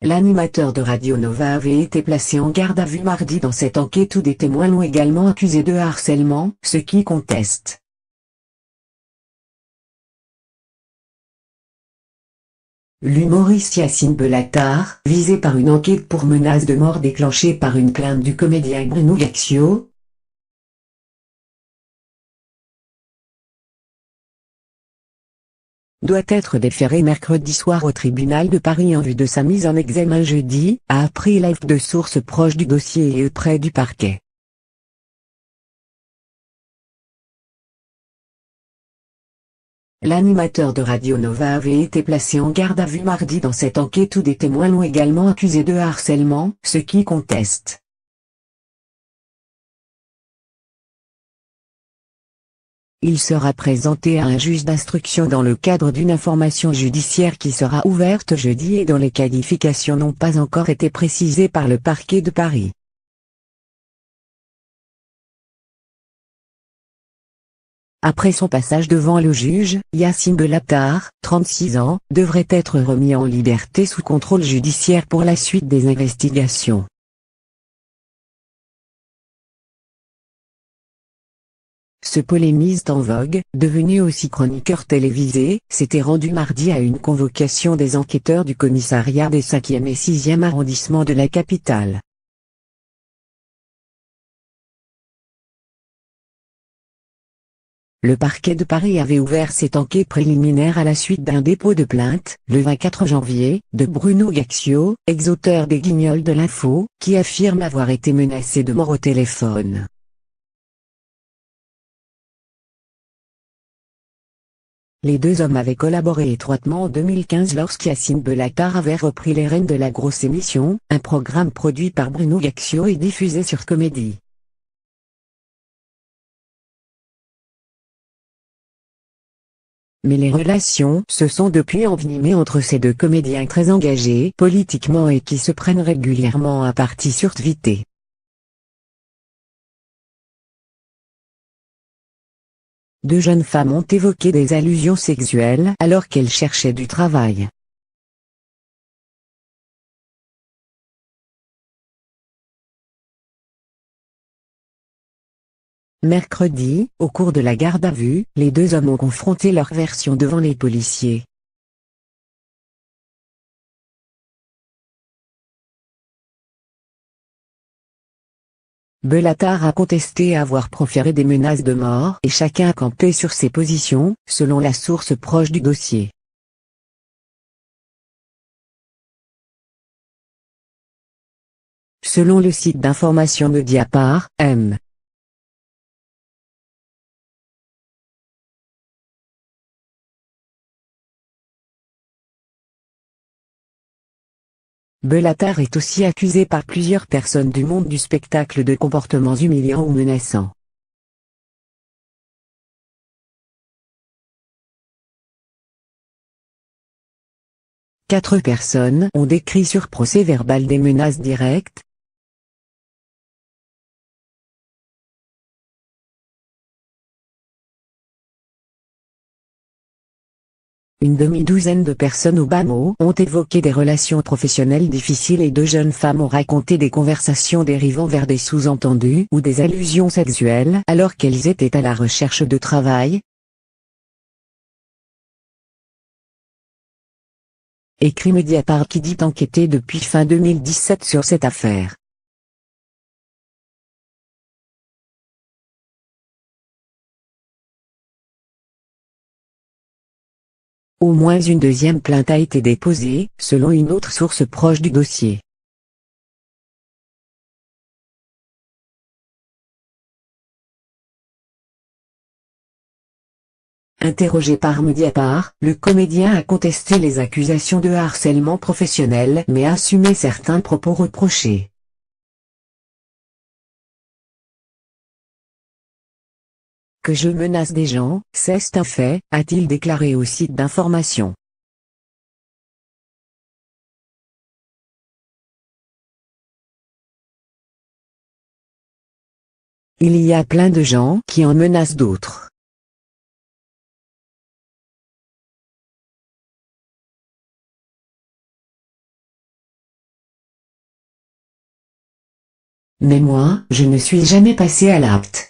L'animateur de Radio Nova avait été placé en garde à vue mardi dans cette enquête où des témoins l'ont également accusé de harcèlement, ce qui conteste. L'humoriste Yacine Bellatar, visé par une enquête pour menace de mort déclenchée par une plainte du comédien Bruno Gaxio, doit être déféré mercredi soir au tribunal de Paris en vue de sa mise en examen jeudi, a appris l'AFP de sources proches du dossier et près du parquet. L'animateur de Radio Nova avait été placé en garde à vue mardi dans cette enquête où des témoins l'ont également accusé de harcèlement, ce qui conteste. Il sera présenté à un juge d'instruction dans le cadre d'une information judiciaire qui sera ouverte jeudi et dont les qualifications n'ont pas encore été précisées par le parquet de Paris. Après son passage devant le juge, Yacine Bellatar, 36 ans, devrait être remis en liberté sous contrôle judiciaire pour la suite des investigations. Ce polémiste en vogue, devenu aussi chroniqueur télévisé, s'était rendu mardi à une convocation des enquêteurs du commissariat des 5e et 6e arrondissements de la capitale. Le parquet de Paris avait ouvert cette enquête préliminaire à la suite d'un dépôt de plainte, le 24 janvier, de Bruno Gaxio, ex-auteur des Guignols de l'info, qui affirme avoir été menacé de mort au téléphone. Les deux hommes avaient collaboré étroitement en 2015 lorsqu'Yacine Bellatar avait repris les rênes de La Grosse Émission, un programme produit par Bruno Gaxio et diffusé sur Comédie. Mais les relations se sont depuis envenimées entre ces deux comédiens très engagés politiquement et qui se prennent régulièrement à partie sur Twitter. Deux jeunes femmes ont évoqué des allusions sexuelles alors qu'elles cherchaient du travail. Mercredi, au cours de la garde à vue, les deux hommes ont confronté leur version devant les policiers. Bellatar a contesté avoir proféré des menaces de mort et chacun a campé sur ses positions, selon la source proche du dossier. Selon le site d'information Mediapart, M. Bellatar est aussi accusé par plusieurs personnes du monde du spectacle de comportements humiliants ou menaçants. Quatre personnes ont décrit sur procès-verbal des menaces directes. Une demi-douzaine de personnes au bas mot ont évoqué des relations professionnelles difficiles et deux jeunes femmes ont raconté des conversations dérivant vers des sous-entendus ou des allusions sexuelles alors qu'elles étaient à la recherche de travail. Écrit Mediapart qui dit enquêter depuis fin 2017 sur cette affaire. Au moins une deuxième plainte a été déposée, selon une autre source proche du dossier. Interrogé par Mediapart, le comédien a contesté les accusations de harcèlement professionnel mais a assumé certains propos reprochés. Que je menace des gens, c'est un fait, a-t-il déclaré au site d'information. Il y a plein de gens qui en menacent d'autres. Mais moi, je ne suis jamais passé à l'acte.